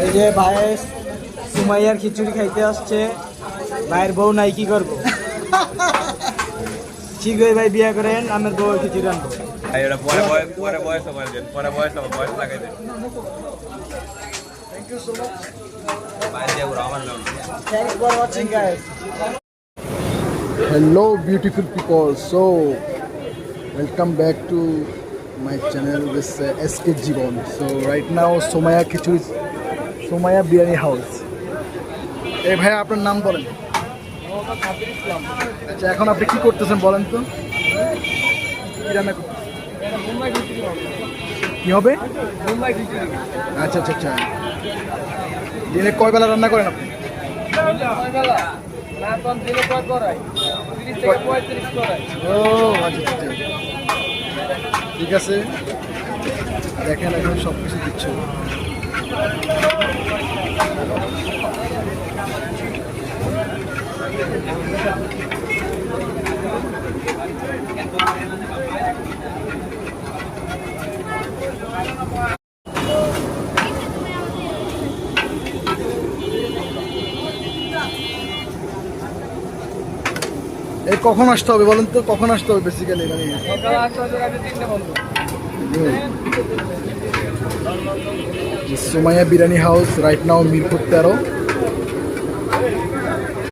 এই যে ভাইয়ের সুমাইয়ার খিচুড়ি খাইতে আসছে, ভাইয়ের বউ নাই, কি করবো? শীঘ্রই ভাই বিয়ে করেন, আমার বউ খিচুড়ি আনবো। পরে বয়স লাগাই দেন। Thank you so much. Thanks for watching, guys. Hello beautiful people, so welcome back to my channel, this SK Jibon. So right now Somaya Khichuri, Somaya Biryani House. এই ভাই আপনার নাম বলেন। আচ্ছা এখন আপনি কি করতেছেন বলেন তো? কি রান্না করতেছেন? কি হবে? আচ্ছা আচ্ছা আচ্ছা, দিনে কয় বেলা রান্না করেন আপনি? ও আচ্ছা আচ্ছা, ঠিক আছে, দেখেন এখন সব কিছু দিচ্ছ। এই কখন আসতে হবে বলেন তো, কখন আসতে হবে বেসিক্যালি? মানে Somaiya biryani house, right now Mirpur 13।